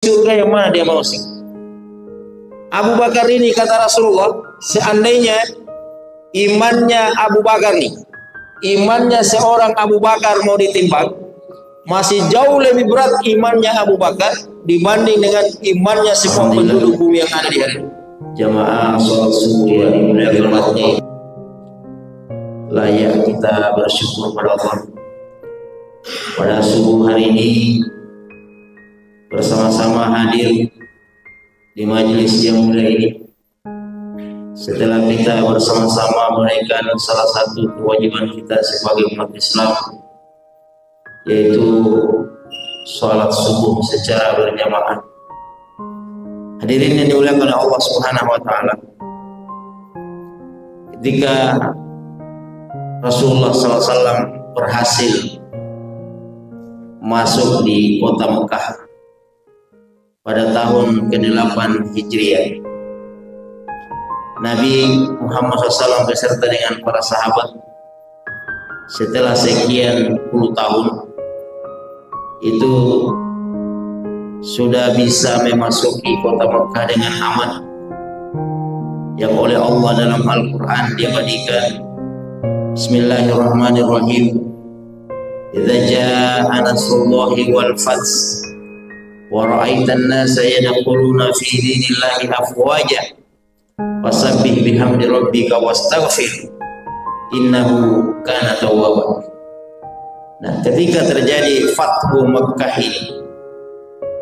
surga yang mana dia mau sih? Abu Bakar ini kata Rasulullah, seandainya imannya Abu Bakar nih, imannya seorang Abu Bakar mau ditimbang, masih jauh lebih berat imannya Abu Bakar dibanding dengan imannya semua penduduk bumi yang ada di hari ini. Jamaah sholat subuh yang dimuliakan, layak kita bersyukur pada Allah pada subuh hari ini bersama-sama hadir di majelis yang mulia ini, setelah kita bersama-sama menunaikan salah satu kewajiban kita sebagai umat Islam, yaitu sholat subuh secara berjamaah. Hadirin yang dimuliakan oleh Allah Subhanahu wa taala, ketika Rasulullah SAW berhasil masuk di kota Mekah pada tahun ke-8 Hijriah, Nabi Muhammad SAW beserta dengan para sahabat setelah sekian puluh tahun itu sudah bisa memasuki kota Mekah dengan aman, yang oleh Allah dalam Al-Quran diabadikan. Bismillahirrahmanirrahim. Idza jaa nasrullahi wal fath wa ra'aitan nasa yadkhuluna fi dinillahi afwaja fasabbih bihamdi rabbika wastaghfir innahu kana tawwaba. Nah, ketika terjadi Fathu Mekah ini,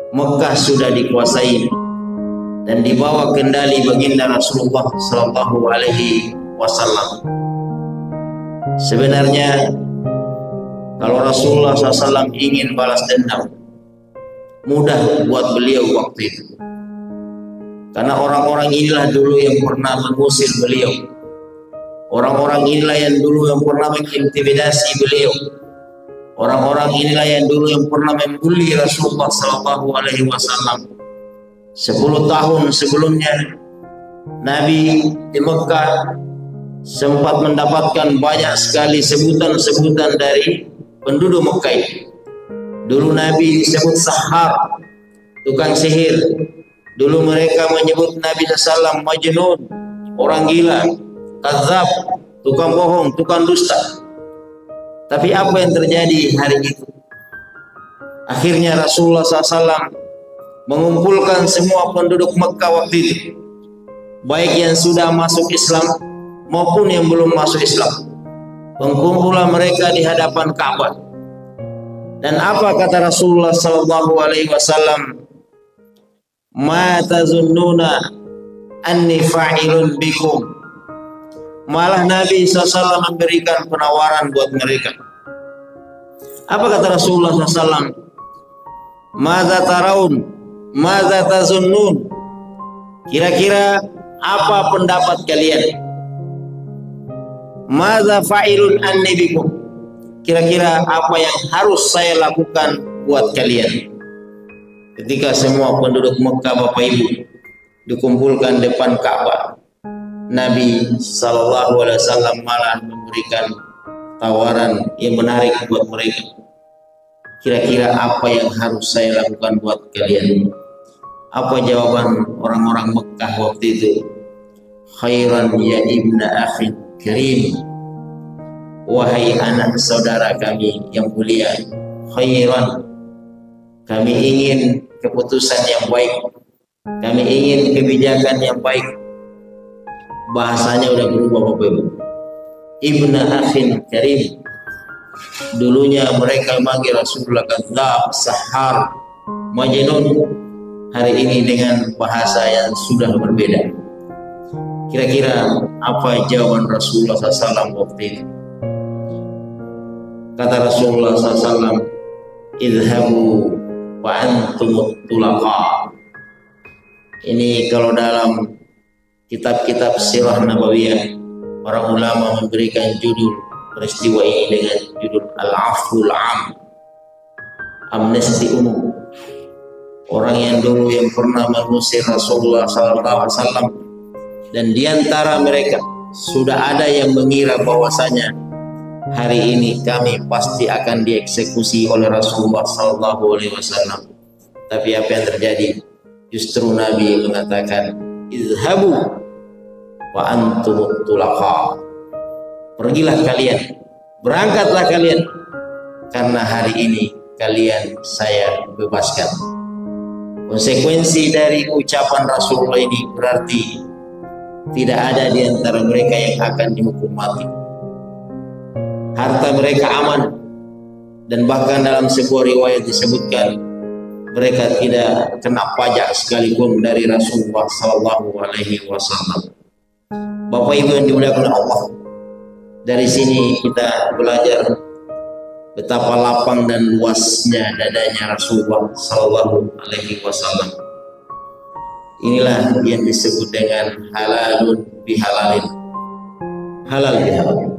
Mekah sudah dikuasai dan dibawa kendali baginda Rasulullah sallallahu alaihi wasallam. Sebenarnya kalau Rasulullah SAW ingin balas dendam, mudah buat beliau waktu itu, karena orang-orang inilah dulu yang pernah mengusir beliau, orang-orang inilah yang dulu yang pernah mengintimidasi beliau, orang-orang inilah yang dulu yang pernah membuli Rasulullah SAW. 10 tahun sebelumnya Nabi di Mekah sempat mendapatkan banyak sekali sebutan-sebutan dari penduduk Mekah ini. Dulu Nabi disebut sahar, tukang sihir. Dulu mereka menyebut Nabi SAW majnun, orang gila, kadzab, tukang bohong, tukang dusta. Tapi apa yang terjadi hari itu? Akhirnya Rasulullah SAW mengumpulkan semua penduduk Mekah waktu itu, baik yang sudah masuk Islam maupun yang belum masuk Islam. Pengkumpulan mereka di hadapan Ka'bah. Dan apa kata Rasulullah sallallahu alaihi wasallam? Ma tazunnuna anni fa'ilun bikum. Malah Nabi SAW memberikan penawaran buat mereka. Apa kata Rasulullah SAW? Madza taraun, madza tazunnun. Kira-kira apa pendapat kalian? Madza fa'ilun anni bikum. Kira-kira apa yang harus saya lakukan buat kalian? Ketika semua penduduk Mekah, Bapak Ibu, dikumpulkan depan Ka'bah, Nabi SAW malah memberikan tawaran yang menarik buat mereka. Kira-kira apa yang harus saya lakukan buat kalian? Apa jawaban orang-orang Mekah waktu itu? Khairan ya ibna akhin karim. Wahai anak saudara kami yang mulia, khairan, kami ingin keputusan yang baik, kami ingin kebijakan yang baik. Bahasanya udah berubah, Bapak Ibu. Ibna akhin karim. Dulunya mereka manggil Rasulullah kadzab, sahar, majnun. Hari ini dengan bahasa yang sudah berbeda. Kira-kira apa jawaban Rasulullah SAW waktu itu? Kata Rasulullah SAW, idhabu wa antum tulaqa. Ini kalau dalam kitab-kitab sirah nabawiyah, para ulama memberikan judul peristiwa ini dengan judul Al-Aful Am, amnesti umum. Orang yang dulu yang pernah mengusir Rasulullah SAW, dan diantara mereka sudah ada yang mengira bahwasanya hari ini kami pasti akan dieksekusi oleh Rasulullah SAW. Tapi apa yang terjadi? Justru Nabi mengatakan, izhabu wa antum tulaqa. Pergilah kalian, berangkatlah kalian, karena hari ini kalian saya bebaskan. Konsekuensi dari ucapan Rasulullah ini berarti tidak ada di antara mereka yang akan dihukum mati. Harta mereka aman, dan bahkan dalam sebuah riwayat disebutkan mereka tidak kena pajak sekalipun dari Rasulullah Sallallahu Alaihi Wasallam. Bapak Ibu yang dimuliakan Allah, dari sini kita belajar betapa lapang dan luasnya dadanya Rasulullah Sallallahu Alaihi Wasallam. Inilah yang disebut dengan halalun bihalalin, halal bihalalin.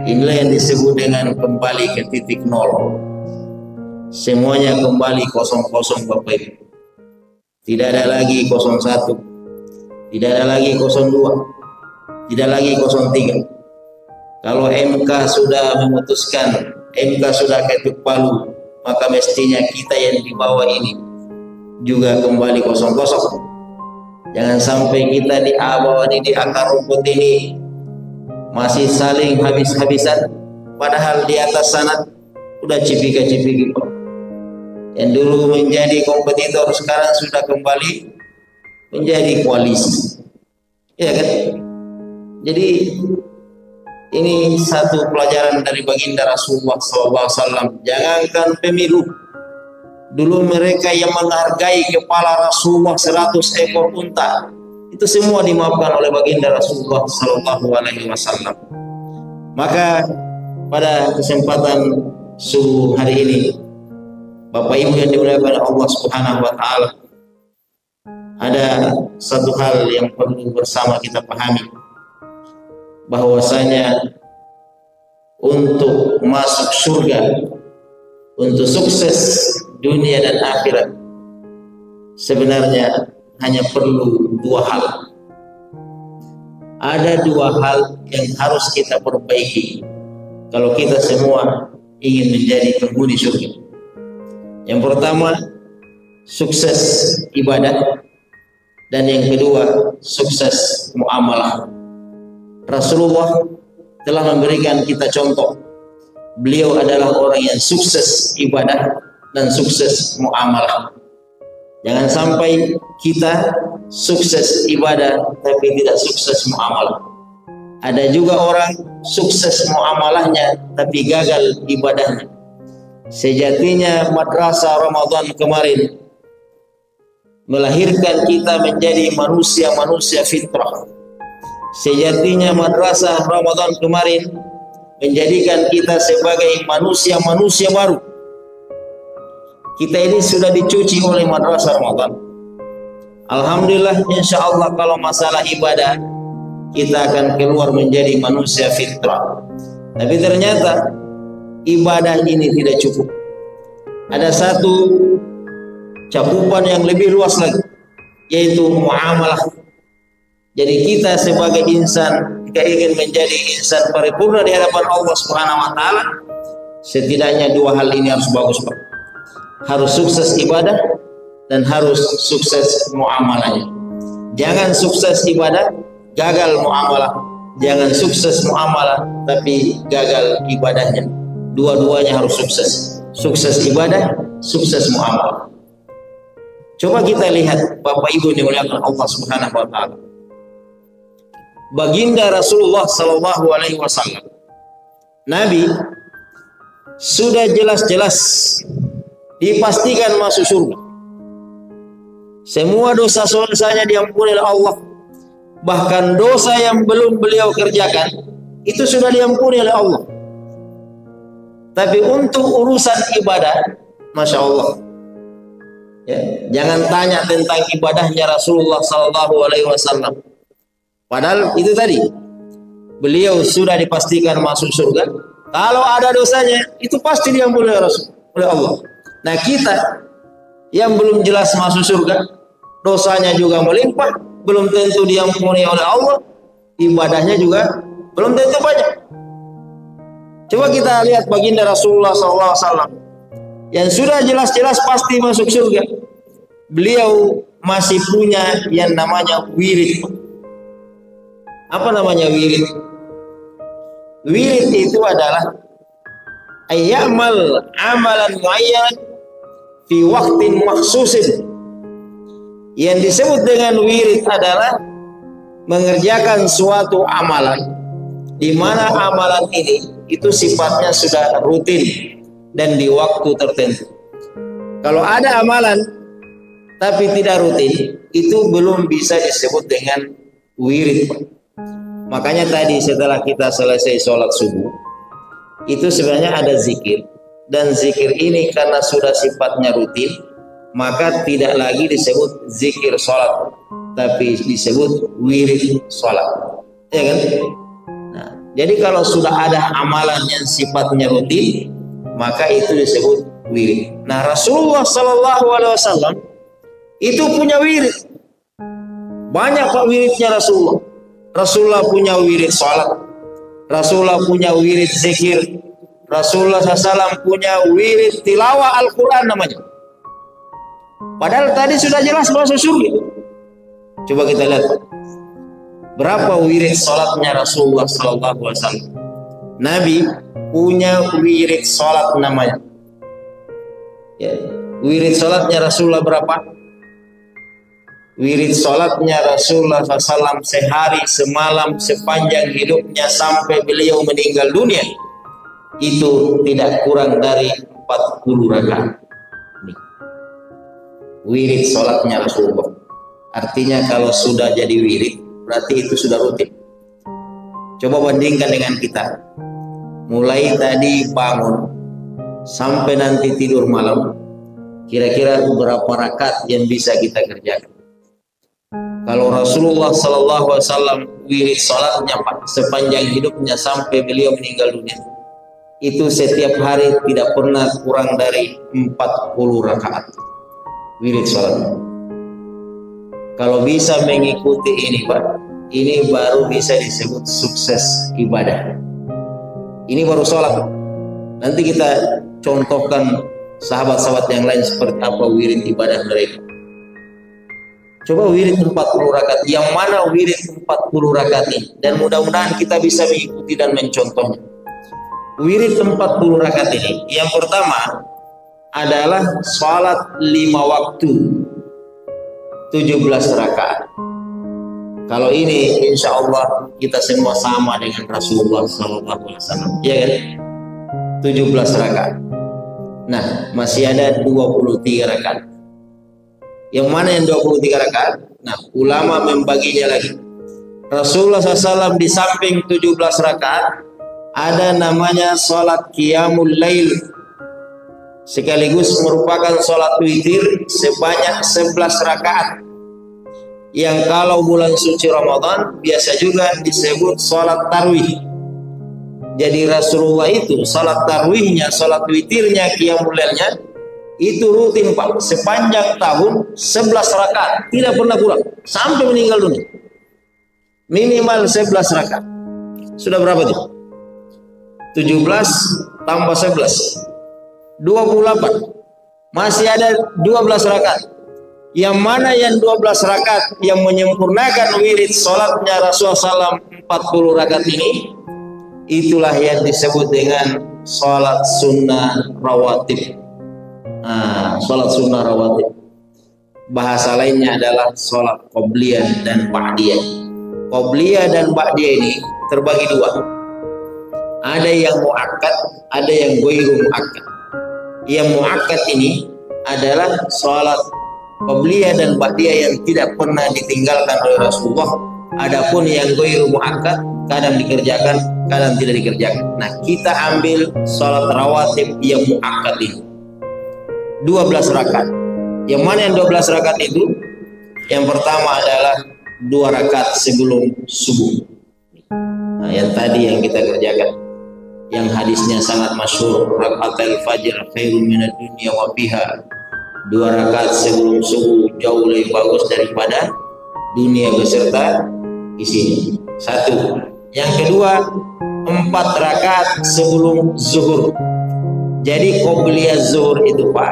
Inilah yang disebut dengan kembali ke titik nol. Semuanya kembali kosong-kosong Bapak Ibu. Tidak ada lagi 01, tidak ada lagi 02, tidak lagi 03. Kalau MK sudah memutuskan, MK sudah ketuk palu, maka mestinya kita yang di bawah ini juga kembali kosong-kosong. Jangan sampai kita di bawah ini, di akar rumput ini masih saling habis-habisan, padahal di atas sana udah cipika-cipiki. Yang dulu menjadi kompetitor sekarang sudah kembali menjadi koalisi, ya kan? Jadi ini satu pelajaran dari baginda Rasulullah SAW. Jangankan pemilu, dulu mereka yang menghargai kepala Rasulullah 100 ekor unta, itu semua dimaafkan oleh baginda Rasulullah SAW. Maka pada kesempatan subuh hari ini, Bapak Ibu yang dimuliakan Allah Subhanahu wa taala, ada satu hal yang perlu bersama kita pahami, bahwasanya untuk masuk surga, untuk sukses dunia dan akhirat, sebenarnya hanya perlu dua hal. Ada dua hal yang harus kita perbaiki kalau kita semua ingin menjadi penghuni surga. Yang pertama, sukses ibadah, dan yang kedua, sukses muamalah. Rasulullah telah memberikan kita contoh. Beliau adalah orang yang sukses ibadah dan sukses muamalah. Jangan sampai kita sukses ibadah tapi tidak sukses muamalah. Ada juga orang sukses muamalahnya tapi gagal ibadahnya. Sejatinya madrasah Ramadan kemarin melahirkan kita menjadi manusia-manusia fitrah. Sejatinya madrasah Ramadan kemarin menjadikan kita sebagai manusia-manusia baru. Kita ini sudah dicuci oleh madrasah Ramadan. Alhamdulillah, insya Allah kalau masalah ibadah kita akan keluar menjadi manusia fitrah. Tapi ternyata ibadah ini tidak cukup. Ada satu cakupan yang lebih luas lagi, yaitu muamalah. Jadi kita sebagai insan, jika ingin menjadi insan paripurna di hadapan Allah Subhanahu wa taala, setidaknya dua hal ini harus bagus, Pak. Harus sukses ibadah dan harus sukses muamalahnya. Jangan sukses ibadah, gagal muamalah. Jangan sukses muamalah tapi gagal ibadahnya. Dua-duanya harus sukses. Sukses ibadah, sukses muamalah. Coba kita lihat Bapak Ibu dimuliakan Allah Subhanahu wa taala. Baginda Rasulullah Sallallahu Alaihi Wasallam, Nabi sudah jelas-jelas dipastikan masuk surga. Semua dosa-dosanya diampuni oleh Allah. Bahkan dosa yang belum beliau kerjakan itu sudah diampuni oleh Allah. Tapi untuk urusan ibadah, Masya Allah, ya, jangan tanya tentang ibadahnya Rasulullah Sallallahu Alaihi Wasallam. Padahal itu tadi, beliau sudah dipastikan masuk surga. Kalau ada dosanya, itu pasti diampuni oleh Allah. Nah kita yang belum jelas masuk surga, dosanya juga melimpah, belum tentu diampuni oleh Allah, ibadahnya juga belum tentu banyak. Coba kita lihat baginda Rasulullah SAW. yang sudah jelas-jelas pasti masuk surga, beliau masih punya yang namanya wirid. Apa namanya wirid? Wirid itu adalah ayyamal amalan muayyan fi waqtin makhsusin. Yang disebut dengan wirid adalah mengerjakan suatu amalan di mana amalan ini itu sifatnya sudah rutin dan di waktu tertentu. Kalau ada amalan tapi tidak rutin, itu belum bisa disebut dengan wirid. Makanya tadi setelah kita selesai sholat subuh, itu sebenarnya ada zikir, dan zikir ini karena sudah sifatnya rutin, maka tidak lagi disebut zikir sholat, tapi disebut wirid sholat, ya kan? Nah, jadi kalau sudah ada amalan yang sifatnya rutin, maka itu disebut wirid. Nah, Rasulullah Sallallahu Alaihi Wasallam itu punya wirid, banyak pak wiridnya Rasulullah. Rasulullah punya wirid sholat, Rasulullah punya wirid zikir, Rasulullah SAW punya wirid tilawah Al-Quran namanya. Padahal tadi sudah jelas masuk surga. Coba kita lihat berapa wirid sholatnya Rasulullah SAW. Nabi punya wirid sholat namanya. Ya, wirid sholatnya Rasulullah berapa? Wirid sholatnya Rasulullah SAW sehari semalam sepanjang hidupnya sampai beliau meninggal dunia itu tidak kurang dari 40 rakaat. Wirid sholatnya Rasulullah. Artinya kalau sudah jadi wirid berarti itu sudah rutin. Coba bandingkan dengan kita. Mulai tadi bangun sampai nanti tidur malam, kira-kira berapa rakaat yang bisa kita kerjakan? Kalau Rasulullah Sallallahu Alaihi Wasallam wirid sholatnya sepanjang hidupnya sampai beliau meninggal dunia, itu setiap hari tidak pernah kurang dari 40 rakaat wirid sholat. Kalau bisa mengikuti ini Pak, ini baru bisa disebut sukses ibadah. Ini baru sholat. Nanti kita contohkan sahabat-sahabat yang lain seperti apa wirid ibadah mereka. Coba wirid 40 rakaat. Yang mana wirid 40 rakaat ini? Dan mudah-mudahan kita bisa mengikuti dan mencontohnya. Wirid 40 rakaat ini, yang pertama adalah salat 5 waktu 17 rakaat. Kalau ini insya Allah kita semua sama dengan Rasulullah SAW, ya kan? 17 rakaat. Nah, masih ada 23 rakaat. Yang mana yang 23 rakaat? Nah, ulama membaginya lagi. Rasulullah SAW di samping 17 rakaat ada namanya sholat qiyamul lail, sekaligus merupakan sholat witir sebanyak 11 rakaat, yang kalau bulan suci Ramadan biasa juga disebut sholat tarwih. Jadi Rasulullah itu sholat tarwihnya, sholat witirnya, qiyamul lailnya itu rutin Pak, sepanjang tahun 11 rakaat, tidak pernah kurang sampai meninggal dunia. Minimal 11 rakaat. Sudah berapa tuh? 17 tambah 11 28. Masih ada 12 rakaat. Yang mana yang 12 rakaat yang menyempurnakan wirid sholatnya Rasulullah SAW 40 rakaat ini, itulah yang disebut dengan sholat sunnah rawatib. Sholat sunnah rawatib, bahasa lainnya adalah sholat qobliyah dan ba'diyah. Qobliyah dan ba'diyah ini terbagi dua. Ada yang muakkad, ada yang ghairu muakkad. Yang muakkad ini adalah sholat qobliyah dan ba'diyah yang tidak pernah ditinggalkan oleh Rasulullah. Adapun yang ghairu muakkad kadang dikerjakan, kadang tidak dikerjakan. Nah, kita ambil sholat rawatib yang muakkad ini 12 rakaat. Yang mana yang 12 rakaat itu? Yang pertama adalah 2 rakaat sebelum subuh. Nah, yang tadi yang kita kerjakan, yang hadisnya sangat masyhur, rakaatul fajr khairun minad dunya wa fiha. 2 rakaat sebelum subuh jauh lebih bagus daripada dunia beserta isinya. 1. Yang kedua, 4 rakaat sebelum zuhur. Jadi qobliyah zuhur itu Pak,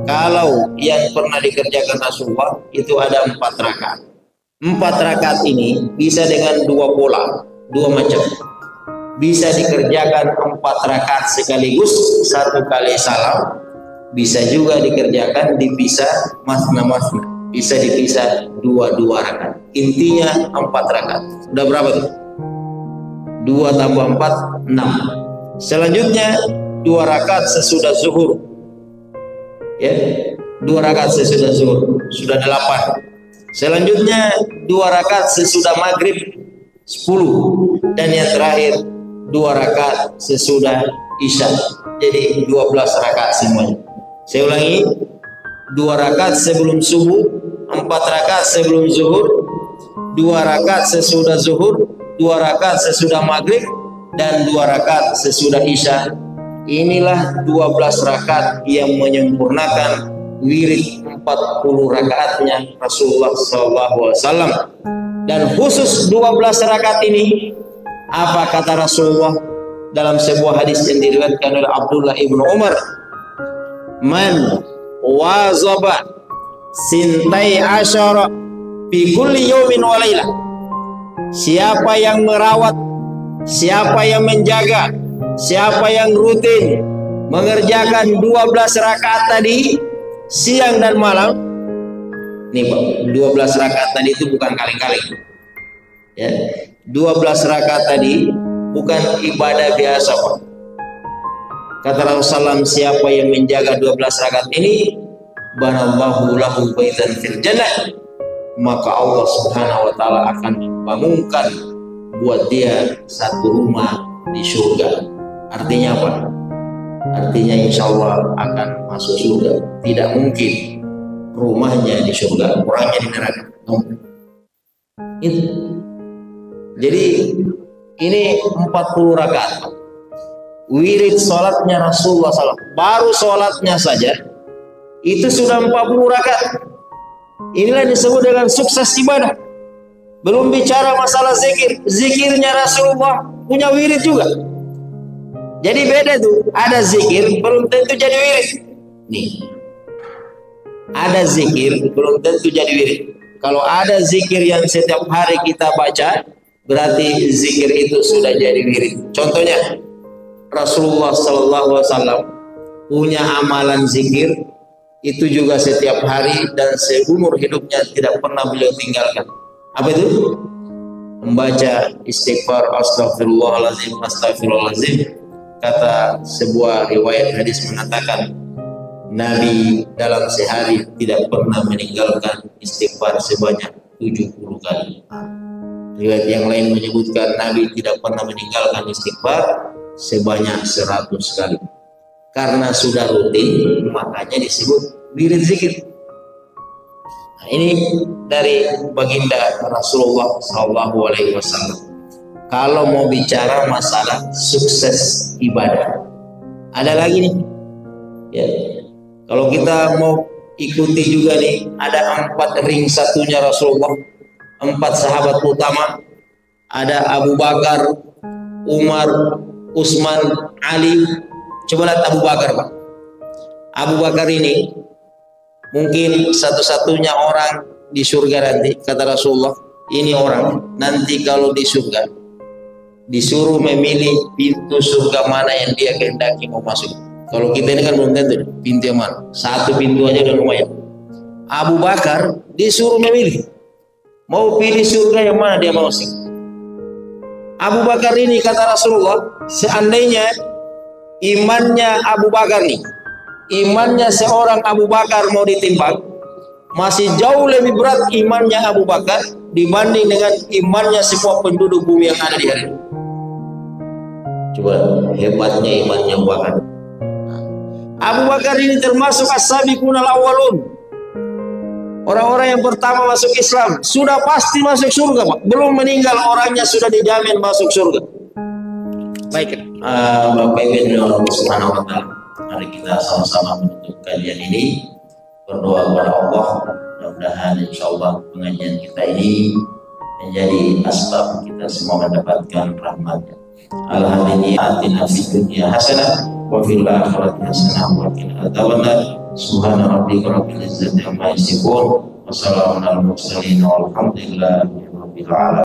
kalau yang pernah dikerjakan Rasulullah itu ada 4 rakaat. 4 rakaat ini bisa dengan 2 pola, 2 macam. Bisa dikerjakan 4 rakaat sekaligus, 1 kali salam. Bisa juga dikerjakan dipisah masna-masna. Bisa dipisah 2-2 rakaat. Intinya 4 rakaat. Udah berapa tuh? 2 tambah 4, 6. Selanjutnya 2 rakaat sesudah zuhur. Ya, 2 rakaat sesudah zuhur, sudah 8. Selanjutnya 2 rakaat sesudah maghrib, 10. Dan yang terakhir 2 rakaat sesudah isya. Jadi 12 rakaat semuanya. Saya ulangi, 2 rakaat sebelum subuh, 4 rakaat sebelum zuhur, 2 rakaat sesudah zuhur, 2 rakaat sesudah maghrib, dan 2 rakaat sesudah isya. Inilah 12 rakaat yang menyempurnakan wirid 40 rakaatnya Rasulullah SAW. Dan khusus 12 rakaat ini, apa kata Rasulullah dalam sebuah hadis yang diriwayatkan oleh Abdullah ibnu Umar, man wazaba sintai asyara fi kulli yawmin wa laylah. Siapa yang merawat, siapa yang menjaga, siapa yang rutin mengerjakan 12 rakaat tadi siang dan malam. Nih Pak, 12 rakaat tadi itu bukan kali-kali. Ya, 12 rakaat tadi bukan ibadah biasa Pak. Kata Rasulullah, siapa yang menjaga 12 rakaat ini, banallahu lahu baitan fil jannah, maka Allah Subhanahu wa taala akan membangunkan buat dia satu rumah di surga. Artinya apa? Artinya insya Allah akan masuk surga. Tidak mungkin rumahnya di surga, orangnya di neraka. Itu. Jadi ini 40 rakaat. Wirid sholatnya Rasulullah SAW, baru sholatnya saja itu sudah 40 rakaat. Inilah disebut dengan sukses ibadah. Belum bicara masalah zikir. Zikirnya Rasulullah punya wirid juga. Jadi beda tuh, ada zikir belum tentu jadi wirid. Nih, ada zikir belum tentu jadi wirid. Kalau ada zikir yang setiap hari kita baca, berarti zikir itu sudah jadi wirid. Contohnya, Rasulullah SAW punya amalan zikir itu juga setiap hari dan seumur hidupnya tidak pernah beliau tinggalkan. Apa itu? Membaca istighfar, astagfirullahaladzim, astagfirullahaladzim. Kata sebuah riwayat hadis mengatakan, Nabi dalam sehari tidak pernah meninggalkan istighfar sebanyak 70 kali. Riwayat yang lain menyebutkan Nabi tidak pernah meninggalkan istighfar sebanyak 100 kali. Karena sudah rutin, makanya disebut wirid zikir. Nah, ini dari baginda Rasulullah SAW. Kalau mau bicara masalah sukses ibadah, ada lagi nih. Ya, kalau kita mau ikuti juga nih, ada 4 ring satunya Rasulullah, 4 sahabat utama. Ada Abu Bakar, Umar, Utsman, Ali. Coba lihat Abu Bakar Pak. Abu Bakar ini mungkin satu-satunya orang di surga nanti. Kata Rasulullah, ini orang nanti kalau di surga disuruh memilih pintu surga mana yang dia kehendaki mau masuk. Kalau kita ini kan belum tentu pintu yang mana. Satu pintu aja udah lumayan. Abu Bakar disuruh memilih, mau pilih surga yang mana dia mau masuk. Abu Bakar ini kata Rasulullah, seandainya imannya Abu Bakar nih, imannya seorang Abu Bakar mau ditimbang, masih jauh lebih berat imannya Abu Bakar dibanding dengan imannya semua penduduk bumi yang ada di hari ini. Coba hebatnya imannya Abu Bakar. Abu Bakar ini termasuk as-sabiqunal awwalun, orang-orang yang pertama masuk Islam, sudah pasti masuk surga Pak. Belum meninggal orangnya sudah dijamin masuk surga. Baik, Bapak Ibu dan Allah Subhanahu wa taala, mari kita sama-sama menutup kajian ini, berdoa kepada Allah, mudah-mudahan insyaallah pengajian kita ini menjadi asbab kita semua mendapatkan rahmatnya. Alhamdulillah, atina fid dunya hasanah wa fil akhirati hasanah wa qina adzabannar. Subhana rabbika rabbil izzati amma yasifun wa salamun alal mursalin walhamdulillahi rabbil alamin.